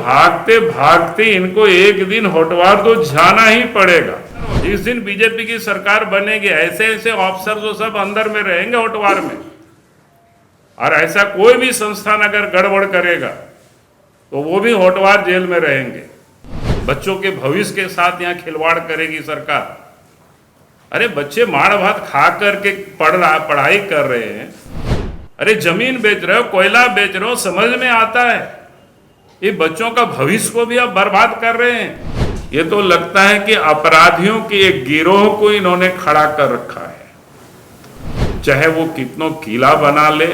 भागते भागते इनको एक दिन होटवार तो जाना ही पड़ेगा। जिस दिन बीजेपी की सरकार बनेगी ऐसे ऐसे ऑफिसर जो सब अंदर में रहेंगे होटवार में, और ऐसा कोई भी संस्थान अगर गड़बड़ करेगा तो वो भी होटवार जेल में रहेंगे। बच्चों के भविष्य के साथ यहाँ खिलवाड़ करेगी सरकार। अरे बच्चे माड़ भात खा करके पढ़ाई कर रहे हैं, अरे जमीन बेच रहे हो, कोयला बेच रहे हो, समझ में आता है। ये बच्चों का भविष्य को भी आप बर्बाद कर रहे हैं। ये तो लगता है कि अपराधियों के एक गिरोह को इन्होंने खड़ा कर रखा है। चाहे वो कितनों किला बना ले,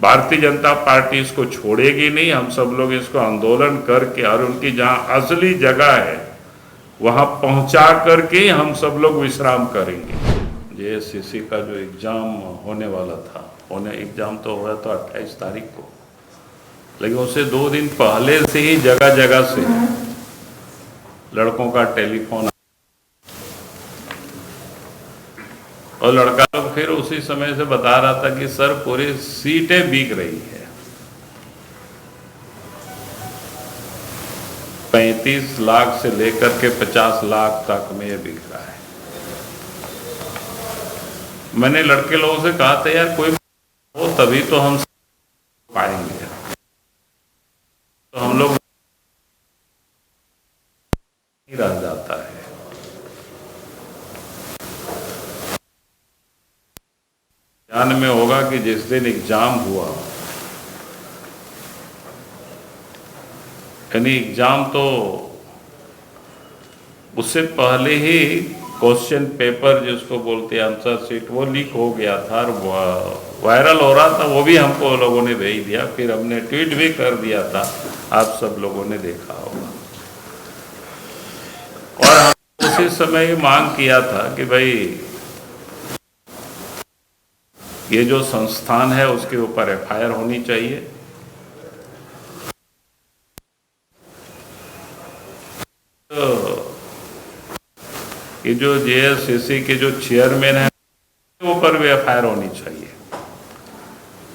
भारतीय जनता पार्टी इसको छोड़ेगी नहीं। हम सब लोग इसको आंदोलन करके और उनकी जहां असली जगह है वहां पहुंचा करके हम सब लोग विश्राम करेंगे। जेएससीसी का जो एग्जाम होने वाला था, एग्जाम तो हुआ था 28 तारीख को, लेकिन उससे 2 दिन पहले से ही जगह जगह से लड़कों का टेलीफोन और लड़का लोग फिर उसी समय से बता रहा था कि सर पूरी सीटें बिक रही है। 35 लाख से लेकर के 50 लाख तक में ये बिक रहा है। मैंने लड़के लोगों से कहा था यार कोई हो तभी तो हम पाएंगे, तो हम लोग नहीं रह जाता है। ध्यान में होगा कि जिस दिन एग्जाम हुआ, यानी एग्जाम तो उससे पहले ही क्वेश्चन पेपर जिसको बोलते हैं आंसर शीट वो लीक हो गया था और वायरल हो रहा था। वो भी हमको लोगों ने भेज दिया, फिर हमने ट्वीट भी कर दिया था, आप सब लोगों ने देखा होगा। और हम उसी समय ये मांग किया था कि भाई ये जो संस्थान है उसके ऊपर एफआईआर होनी चाहिए। तो ये जो जेएससीसी के जो चेयरमैन है ऊपर भी एफआईआर होनी चाहिए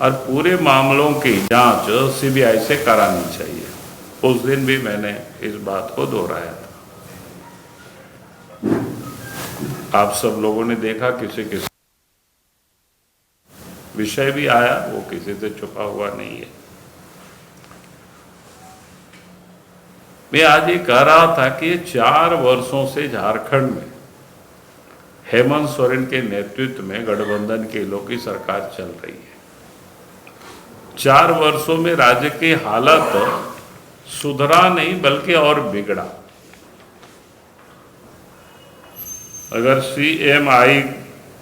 और पूरे मामलों की जांच सीबीआई से करानी चाहिए। उस दिन भी मैंने इस बात को दोहराया था। आप सब लोगों ने देखा किसी किसी विषय भी आया, वो किसी से छुपा हुआ नहीं है। मैं आज ये कह रहा था कि 4 वर्षों से झारखंड में हेमंत सोरेन के नेतृत्व में गठबंधन के लोग की सरकार चल रही है। 4 वर्षों में राज्य की हालत सुधरा नहीं बल्कि और बिगड़ा। अगर CMI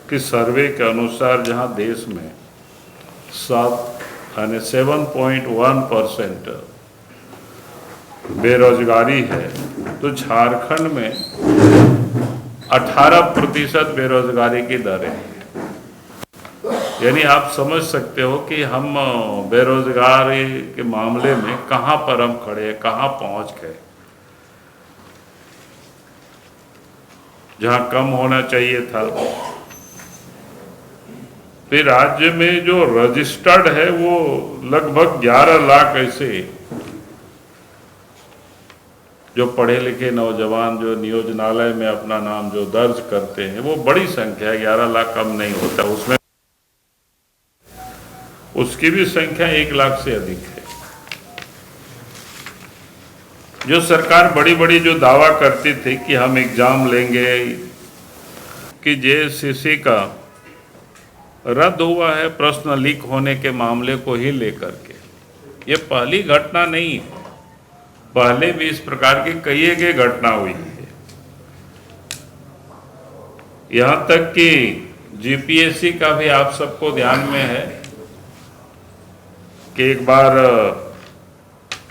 की सर्वे के अनुसार जहां देश में 7.1% बेरोजगारी है, तो झारखंड में 18% बेरोजगारी की दर है। यानी आप समझ सकते हो कि हम बेरोजगारी के मामले में कहां पर हम खड़े हैं, कहां पहुंच गए। जहां कम होना चाहिए था। फिर राज्य में जो रजिस्टर्ड है वो लगभग 11 लाख ऐसे जो पढ़े लिखे नौजवान जो नियोजनालय में अपना नाम जो दर्ज करते हैं, वो बड़ी संख्या है। 11 लाख कम नहीं होता, उसमें उसकी भी संख्या 1 लाख से अधिक है। जो सरकार बड़ी बड़ी जो दावा करती थी कि हम एग्जाम लेंगे, कि जेएससीसी का रद्द हुआ है प्रश्न लीक होने के मामले को ही लेकर के, ये पहली घटना नहीं है। पहले भी इस प्रकार की कई घटना हुई है। यहां तक कि जीपीएससी का भी आप सबको ध्यान में है कि एक बार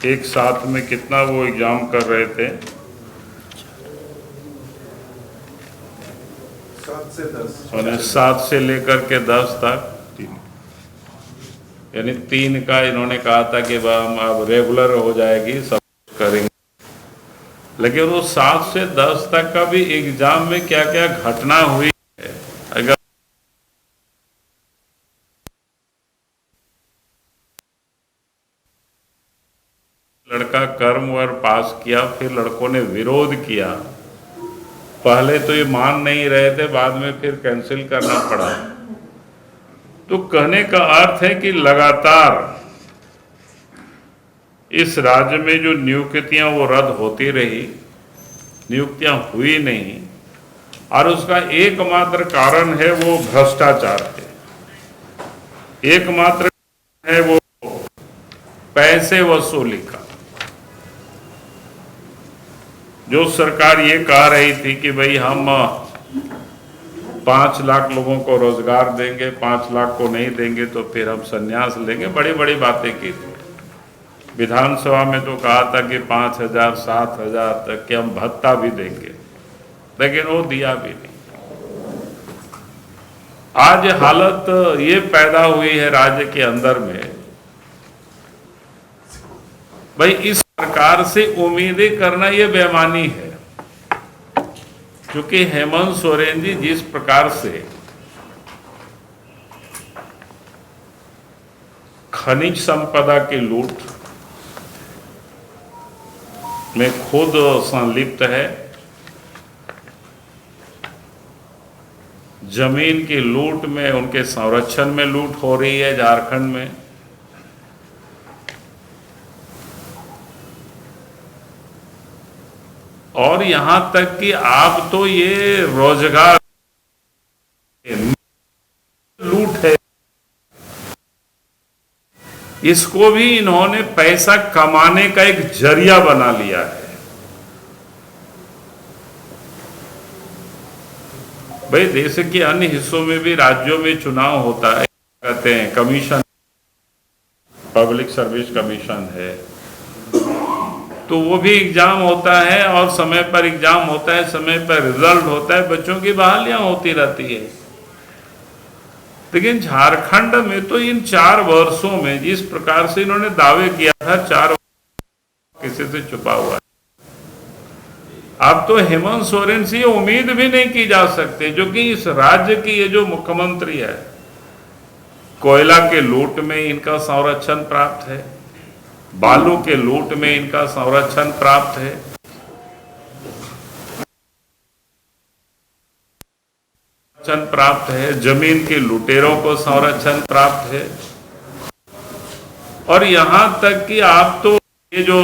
एक साथ में कितना वो एग्जाम कर रहे थे, 7 से लेकर के 10 तक, यानी 3 का इन्होंने कहा था कि हम अब रेगुलर हो जाएगी, सब करेंगे। लेकिन वो 7 से 10 तक का भी एग्जाम में क्या क्या घटना हुई है, अगर लड़का का कर्म वर पास किया, फिर लड़कों ने विरोध किया। पहले तो ये मान नहीं रहे थे, बाद में फिर कैंसिल करना पड़ा। तो कहने का अर्थ है कि लगातार इस राज्य में जो नियुक्तियां वो रद्द होती रही, नियुक्तियां हुई नहीं, और उसका एकमात्र कारण है वो भ्रष्टाचार है, एकमात्र है वो पैसे वसूली का। जो सरकार ये कह रही थी कि भाई हम 5 लाख लोगों को रोजगार देंगे, 5 लाख को नहीं देंगे तो फिर हम संन्यास लेंगे, बड़ी बड़ी बातें की थी। विधानसभा में तो कहा था कि 5,000 7,000 तक के हम भत्ता भी देंगे, लेकिन वो दिया भी नहीं। आज हालत ये पैदा हुई है राज्य के अंदर में, भाई इस सरकार से उम्मीदें करना ये बेईमानी है। क्योंकि हेमंत सोरेन जी जिस प्रकार से खनिज संपदा की लूट में खुद संलिप्त है, जमीन की लूट में, उनके संरक्षण में लूट हो रही है झारखंड में, और यहां तक कि आप तो ये रोजगार लूट है, इसको भी इन्होंने पैसा कमाने का एक जरिया बना लिया है। भाई देश के अन्य हिस्सों में भी, राज्यों में चुनाव होता है, कहते हैं कमीशन, पब्लिक सर्विस कमीशन है, तो वो भी एग्जाम होता है और समय पर एग्जाम होता है, समय पर रिजल्ट होता है, बच्चों की बहालियां होती रहती है। लेकिन झारखंड में तो इन 4 वर्षों में जिस प्रकार से इन्होंने दावे किया था, 4 किसी से छुपा हुआ है। अब तो हेमंत सोरेन से उम्मीद भी नहीं की जा सकती, जो कि इस राज्य की ये जो मुख्यमंत्री है, कोयला के लूट में इनका संरक्षण प्राप्त है, बालू के लूट में इनका संरक्षण प्राप्त है, प्राप्त है, जमीन के लुटेरों को संरक्षण प्राप्त है, और यहां तक कि आप तो ये जो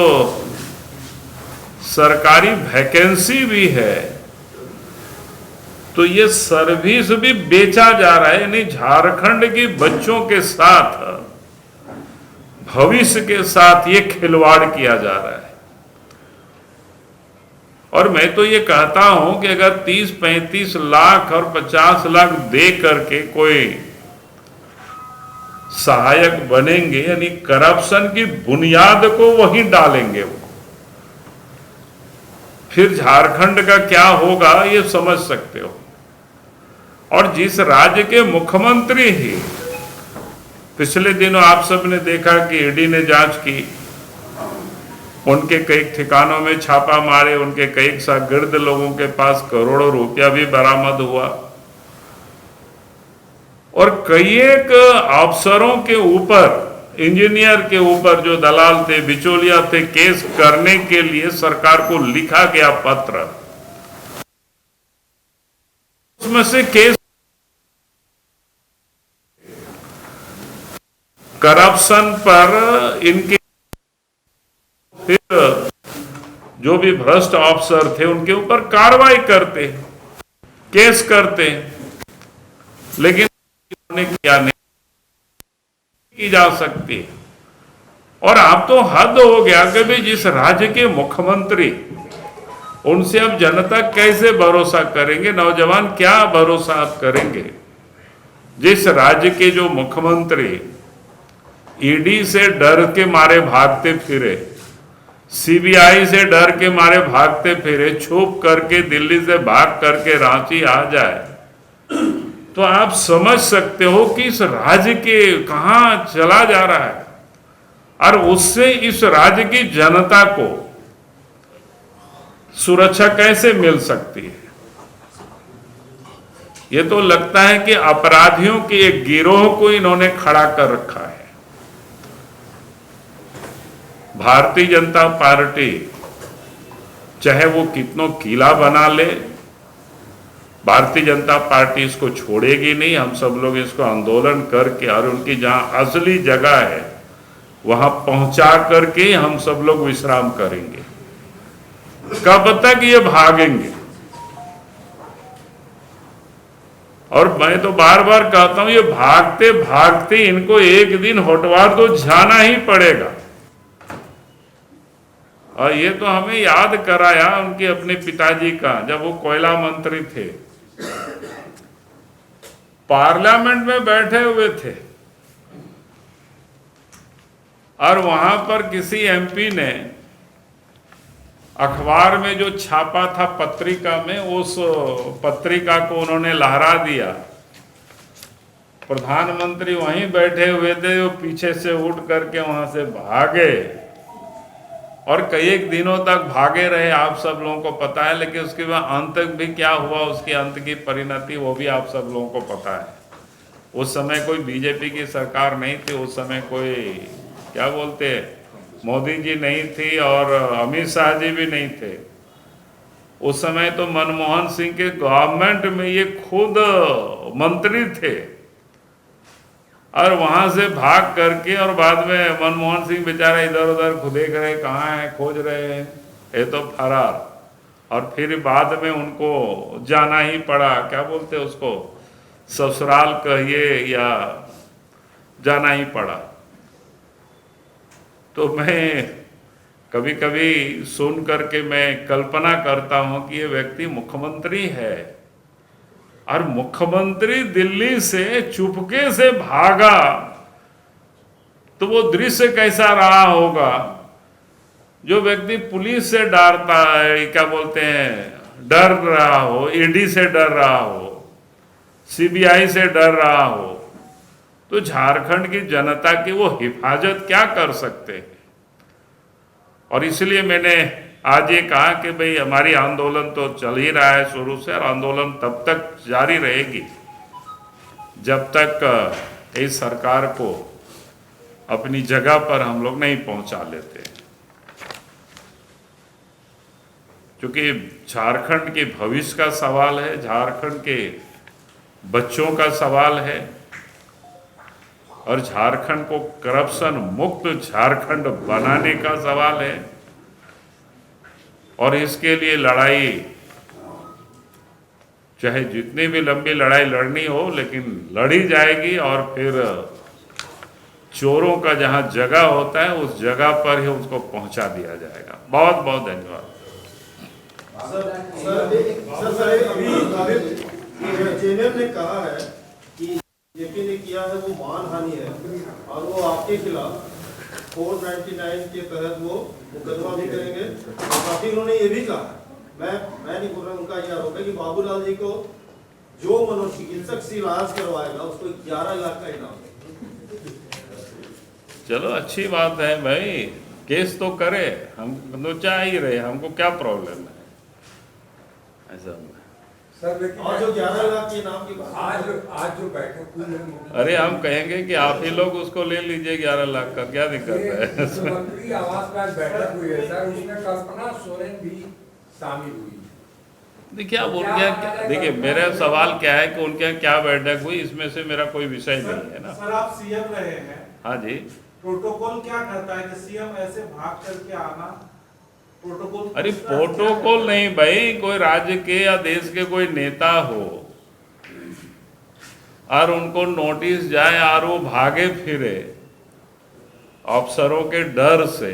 सरकारी वैकेंसी भी है, तो ये सर्विस भी बेचा जा रहा है। यानी झारखंड के बच्चों के साथ, भविष्य के साथ ये खिलवाड़ किया जा रहा है। और मैं तो ये कहता हूं कि अगर 30-35 लाख और 50 लाख दे करके कोई सहायक बनेंगे, यानी करप्शन की बुनियाद को वहीं डालेंगे, वो फिर झारखंड का क्या होगा ये समझ सकते हो। और जिस राज्य के मुख्यमंत्री ही, पिछले दिनों आप सबने देखा कि ईडी ने जांच की, उनके कई ठिकानों में छापा मारे, उनके कई शागिर्द लोगों के पास करोड़ों रुपया भी बरामद हुआ, और कई एक अफसरों के ऊपर, इंजीनियर के ऊपर जो दलाल थे, बिचौलिया थे, केस करने के लिए सरकार को लिखा गया पत्र, उसमें से केस करप्शन पर इनके फिर जो भी भ्रष्ट अफसर थे उनके ऊपर कार्रवाई करते, केस करते, लेकिन उन्होंने किया नहीं की जा सकती। और आप तो हद हो गया कि भाई जिस राज्य के मुख्यमंत्री, उनसे अब जनता कैसे भरोसा करेंगे, नौजवान क्या भरोसा आप करेंगे। जिस राज्य के जो मुख्यमंत्री ईडी से डर के मारे भागते फिरे, सीबीआई से डर के मारे भागते फिरे, छुप करके दिल्ली से भाग करके रांची आ जाए, तो आप समझ सकते हो कि इस राज्य के कहां चला जा रहा है, और उससे इस राज्य की जनता को सुरक्षा कैसे मिल सकती है। ये तो लगता है कि अपराधियों के एक गिरोह को इन्होंने खड़ा कर रखा है। भारतीय जनता पार्टी चाहे वो कितनों किला बना ले, भारतीय जनता पार्टी इसको छोड़ेगी नहीं। हम सब लोग इसको आंदोलन करके और उनकी जहां असली जगह है वहां पहुंचा करके हम सब लोग विश्राम करेंगे। कब तक ये भागेंगे? और मैं तो बार बार कहता हूं, ये भागते भागते इनको एक दिन होटवार तो जाना ही पड़ेगा। और ये तो हमें याद कराया उनके अपने पिताजी का, जब वो कोयला मंत्री थे, पार्लियामेंट में बैठे हुए थे और वहां पर किसी एमपी ने अखबार में जो छापा था पत्रिका में, उस पत्रिका को उन्होंने लहरा दिया। प्रधानमंत्री वहीं बैठे हुए थे, वो पीछे से उठ करके वहां से भागे और कई एक दिनों तक भागे रहे, आप सब लोगों को पता है। लेकिन उसके बाद अंत भी क्या हुआ, उसकी अंत की परिणति वो भी आप सब लोगों को पता है। उस समय कोई बीजेपी की सरकार नहीं थी, उस समय कोई क्या बोलते मोदी जी नहीं थी और अमित शाह जी भी नहीं थे। उस समय तो मनमोहन सिंह के गवर्नमेंट में ये खुद मंत्री थे और वहां से भाग करके, और बाद में मनमोहन सिंह बेचारा इधर उधर देख रहे कहाँ है, खोज रहे हैं, ये तो फरार। और फिर बाद में उनको जाना ही पड़ा, क्या बोलते उसको, ससुराल कहिए या जाना ही पड़ा। तो मैं कभी कभी सुन करके मैं कल्पना करता हूं कि ये व्यक्ति मुख्यमंत्री है और मुख्यमंत्री दिल्ली से चुपके से भागा, तो वो दृश्य कैसा रहा होगा। जो व्यक्ति पुलिस से डरता है, क्या बोलते हैं, डर रहा हो, ईडी से डर रहा हो, सीबीआई से डर रहा हो, तो झारखंड की जनता की वो हिफाजत क्या कर सकते हैं। और इसलिए मैंने आज ये कहा कि भाई हमारी आंदोलन तो चल ही रहा है शुरू से, और आंदोलन तब तक जारी रहेगी जब तक इस सरकार को अपनी जगह पर हम लोग नहीं पहुंचा लेते। क्योंकि झारखंड के भविष्य का सवाल है, झारखंड के बच्चों का सवाल है, और झारखंड को करप्शन मुक्त झारखंड बनाने का सवाल है। और इसके लिए लड़ाई, चाहे जितनी भी लंबी लड़ाई लड़नी हो, लेकिन लड़ी जाएगी। और फिर चोरों का जहां जगह होता है उस जगह पर ही उसको पहुंचा दिया जाएगा। बहुत बहुत धन्यवाद। जेएमएम ने कहा है कि जेपी ने किया है वो मानहानि है और वो आपके खिलाफ 499 के तहत वो मुकदमा भी करेंगे। और काफी उन्होंने ये भी कहा, मैं नहीं बोल रहा, उनका ये आरोप है कि बाबूलाल जी को जो मनोचिकित्सक से इलाज करवाएगा उसको 11 लाख का इनाम। चलो अच्छी बात है भाई, केस तो करे, हम तो चाह ही रहे, हमको क्या प्रॉब्लम है ऐसा। सर और जो 11 लाख के इनाम की बात, आज जो बैठक हुई है, अरे हम कहेंगे कि आप ही लोग उसको ले लीजिए 11 लाख का, क्या दिक्कत है। मुख्यमंत्री आवास में आज बैठक हुई है सर, उसमें कल्पना सोरेन भी शामिल हुई। देखिए अब उनके, देखिए मेरा सवाल क्या है कि उनके यहाँ क्या बैठक हुई, इसमें से मेरा कोई विषय नहीं है ना। सर आप सीएम रहे हैं, हाँ जी, प्रोटोकॉल क्या कहता है कि सीएम ऐसे भाग करके आना, प्रोटोकॉल? अरे प्रोटोकॉल नहीं भाई, कोई राज्य के या देश के कोई नेता हो और उनको नोटिस जाए और वो भागे फिरे अफसरों के डर से,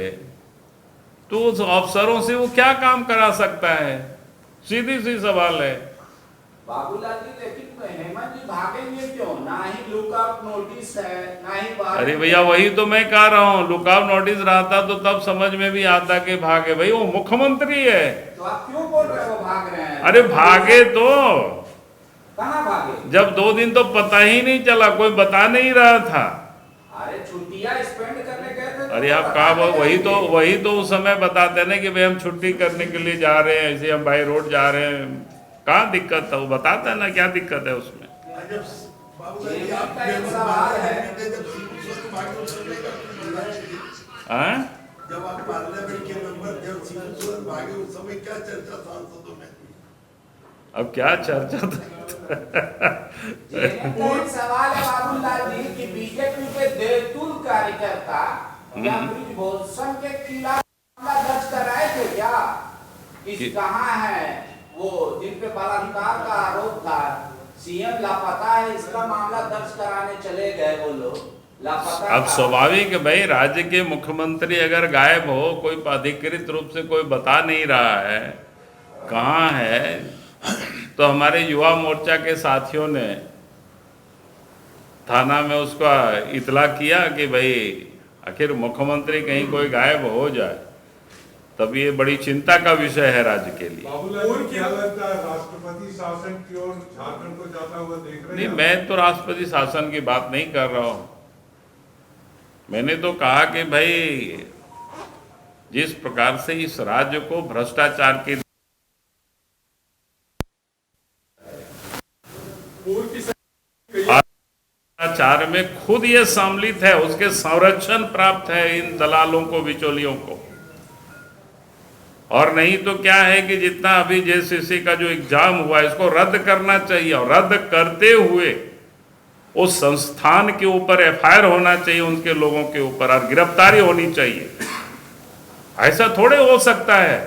तो उस अफसरों से वो क्या काम करा सकता है? सीधी सी सवाल है। बाबूलाल जी, लेकिन हेमंत जी भागेंगे क्यों? ना ही लुकआउट नोटिस है, ना ही बाहर। अरे भैया वही तो मैं कह रहा हूँ, लुकआउट नोटिस रहता तो तब समझ में भी आता कि भागे, भाई वो मुख्यमंत्री है। तो आप क्यों बोल रहे हो भाग रहे हैं? अरे भागे तो कहाँ भागे? जब 2 दिन तो पता ही नहीं चला, कोई बता नहीं रहा था। अरे छुट्टियां स्पेंड करने गए थे। अरे आप कहा, वही तो उस समय बताते ना कि भाई हम छुट्टी करने के लिए जा रहे हैं, ऐसे हम बाई रोड जा रहे हैं। कहाँ दिक्कत था, वो बताता है ना क्या दिक्कत है उसमें। हाँ? जब आप पार्लियामेंट के मेंबर जब सीधे भागे उस समय क्या चर्चा सांसदों में? अब क्या चर्चा जेने का एक सवाल है बाबूलाल जी कि बीजेपी के देवतुल कार्यकर्ता क्या ब्रिजभूषण के खिलाफ मामला दर्ज कराए थे क्या? कहाँ है वो जिन पे बलात्कार का आरोप था? सीएम लापता है, इसका मामला दर्ज कराने चले गए वो लोग, लापता। अब स्वाभाविक है भाई, राज्य के मुख्यमंत्री अगर गायब हो, कोई अधिकृत रूप से कोई बता नहीं रहा है कहाँ है, तो हमारे युवा मोर्चा के साथियों ने थाना में उसका इतला किया कि भाई आखिर मुख्यमंत्री कहीं कोई गायब हो जाए, तब ये बड़ी चिंता का विषय है राज्य के लिए। बाबूलाल जी, क्या लगता है राष्ट्रपति शासन की ओर झारखंड को जाता हुआ देख रहे हैं? नहीं, मैं तो राष्ट्रपति शासन की बात नहीं कर रहा हूँ। मैंने तो कहा कि भाई जिस प्रकार से इस राज्य को भ्रष्टाचार के भ्रष्टाचार में खुद ये सम्मिलित है, उसके संरक्षण प्राप्त है इन दलालों को, बिचौलियों को। और नहीं तो क्या है कि जितना अभी जेसीसी का जो एग्जाम हुआ इसको रद्द करना चाहिए, और रद्द करते हुए उस संस्थान के ऊपर एफआईआर होना चाहिए, उनके लोगों के ऊपर, और गिरफ्तारी होनी चाहिए। ऐसा थोड़े हो सकता है।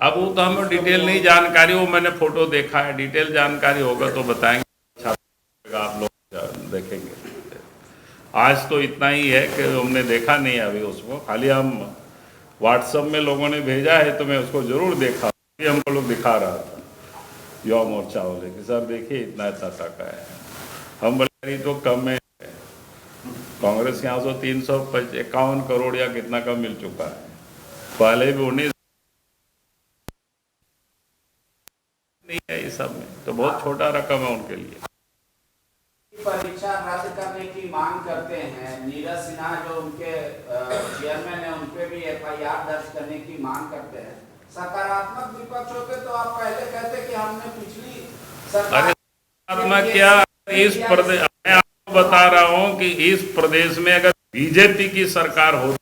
अब वो तो हमें डिटेल नहीं जानकारी, वो मैंने फोटो देखा है, डिटेल जानकारी होगा तो बताएंगे, आप लोग देखेंगे। आज तो इतना ही है कि हमने देखा नहीं अभी उसको, खाली हम व्हाट्सएप में लोगों ने भेजा है तो मैं उसको जरूर देखा। ये हमको लोग दिखा रहा था युवा मोर्चा वाले कि सर देखिए इतना इतना टका है। हम बड़े तो कम में, कांग्रेस यहाँ से 351 करोड़ या कितना का मिल चुका है, पहले भी 19 नहीं है, इस सब में तो बहुत छोटा रकम है उनके लिए। परीक्षा रद्द करने की मांग करते हैं। नीरज सिन्हा जो उनके चेयरमैन है, उनपे भी एफआईआर दर्ज करने की मांग करते हैं। सकारात्मक विपक्ष होते तो आप पहले कहते कि हमने पिछली सरकार क्या, इस प्रदेश मैं आपको बता रहा हूं कि इस प्रदेश में अगर बीजेपी की सरकार होती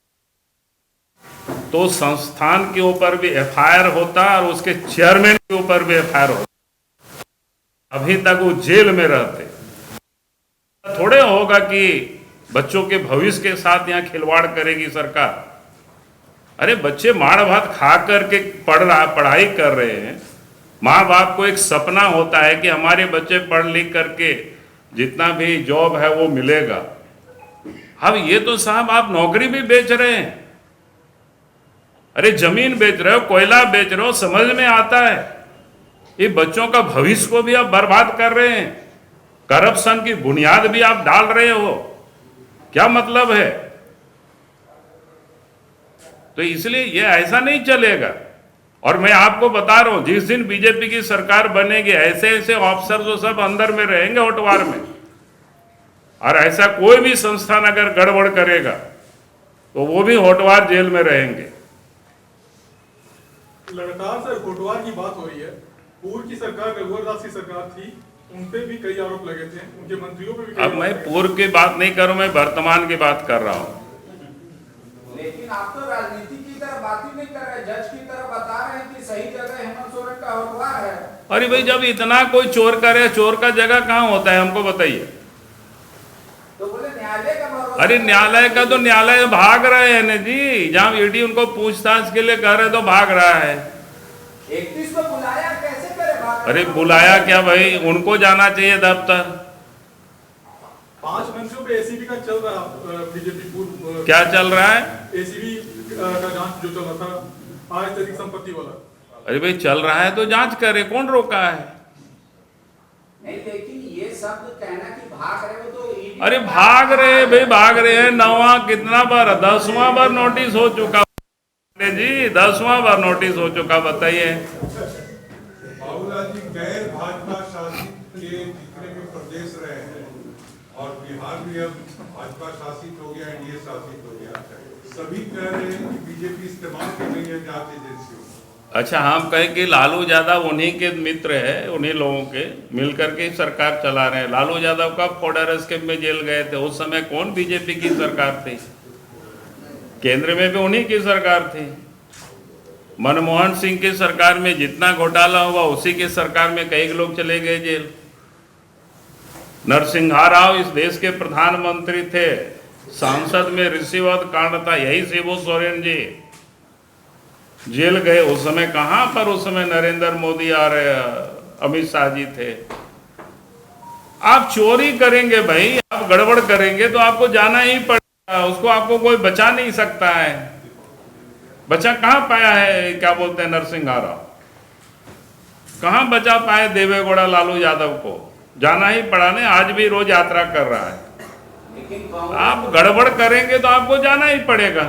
तो संस्थान के ऊपर भी एफआईआर होता और उसके चेयरमैन के ऊपर भी एफआईआर होता, अभी तक वो जेल में रहते। थोड़े होगा कि बच्चों के भविष्य के साथ यहाँ खिलवाड़ करेगी सरकार। अरे बच्चे मार भात खा करके पढ़ाई कर रहे हैं। माँ बाप को एक सपना होता है कि हमारे बच्चे पढ़ लिख करके जितना भी जॉब है वो मिलेगा। अब ये तो साहब आप नौकरी भी बेच रहे हैं, अरे जमीन बेच रहे हो, कोयला बेच रहे हो, समझ में आता है। ये बच्चों का भविष्य को भी आप बर्बाद कर रहे हैं, करप्शन की बुनियाद भी आप डाल रहे हो, क्या मतलब है? तो इसलिए ये ऐसा नहीं चलेगा। और मैं आपको बता रहा हूं, जिस दिन बीजेपी की सरकार बनेगी ऐसे ऐसे ऑफिसर जो सब अंदर में रहेंगे होटवार में, और ऐसा कोई भी संस्थान अगर गड़बड़ करेगा तो वो भी होटवार जेल में रहेंगे। लगातार सर होटवार की बात हो रही है। पूर्व की सरकार रघुवर दास की सरकार थी, उनपे भी कई आरोप लगे थे, उनके मंत्रियों पे भी। अब मैं पूर्व की बात नहीं कर रहा हूं, मैं वर्तमान की बात कर रहा हूं। लेकिन आप तो राजनीति की तरह बात ही नहीं कर रहे, जज की तरह बता रहे हैं कि सही जगह हेमंत सोरेन का होटवार है। अरे भाई जब इतना कोई चोर करे, चोर का जगह कहाँ होता है हमको बताइए। तो बोले न्यायालय का भरोसा। अरे न्यायालय का तो न्यायालय भाग रहे हैं ना जी, जहाँ ईडी उनको पूछताछ के लिए कह रहे तो भाग रहा है। 31 को बुलाया, कैसे करे भाग? अरे बुलाया क्या भाई, उनको जाना चाहिए दफ्तर। 5 मंत्रियों पे एसीबी का चल रहा, बीजेपी पूर्व क्या चल रहा है? एसीबी का जांच जो चल रहा था आज तक संपत्ति वाला। अरे भाई चल रहा है तो जांच करे, कौन रोका है? नहीं, लेकिन ये शब्द कहना कि भाग रहे हो तो अरे भाग रहे भाई, भाग रहे हैं। 9वां कितना बार, 10वां बार नोटिस हो चुका जी, 10वां बार नोटिस हो चुका, बताइए। बाबूलाल जी, गैर भाजपा शासित के जितने भी प्रदेश रहे हैं और बिहार भी अब भाजपा शासित हो गया, एनडीए शासित हो गया, सभी कह रहे हैं कि बीजेपी इस्तेमाल कर रही है जांच एजेंसियों। अच्छा, हम कहें कि लालू यादव उन्हीं के मित्र है, उन्हीं लोगों के मिलकर के सरकार चला रहे हैं। लालू यादव कब फॉर्डर स्कीम में जेल गए थे? उस समय कौन बीजेपी की सरकार थी? केंद्र में भी उन्हीं की सरकार थी। मनमोहन सिंह की सरकार में जितना घोटाला हुआ उसी की सरकार में कई लोग चले गए जेल। नरसिम्हा राव इस देश के प्रधानमंत्री थे, संसद में रिश्वत कांड था, यही शिबू सोरेन जी जेल गए। उस समय कहां पर उस समय नरेंद्र मोदी और अमित शाह जी थे। आप चोरी करेंगे भाई, आप गड़बड़ करेंगे तो आपको जाना ही पड़ेगा, उसको आपको कोई बचा नहीं सकता है। बचा कहां पाया है, क्या बोलते हैं, नरसिम्हा राव कहां बचा पाए देवेगौड़ा लालू यादव को? जाना ही पड़ा ने, आज भी रोज यात्रा कर रहा है। लेकिन आप गड़बड़ करेंगे तो आपको जाना ही पड़ेगा।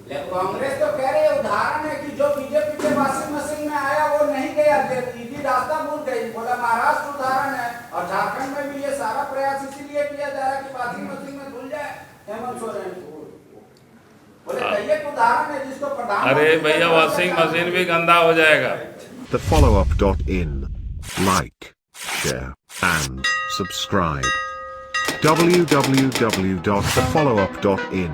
कांग्रेस तो कह रही है, उदाहरण है कि जो बीजेपी के वॉशिंग मशीन में आया वो नहीं गया, इजी रास्ता भूल गई। बोला महाराष्ट्र उदाहरण है, और झारखंड में भी ये सारा प्रयास इसीलिए किया जा रहा है कि वॉशिंग मशीन में धुल जाए हेमंत सोरेन। बोले कई एक उदाहरण है जिसको प्रधान। अरे भैया, वॉशिंग मशीन भी गंदा हो जाएगा। TheFollowUp.in. Like, share, and subscribe. www.thefollowup.in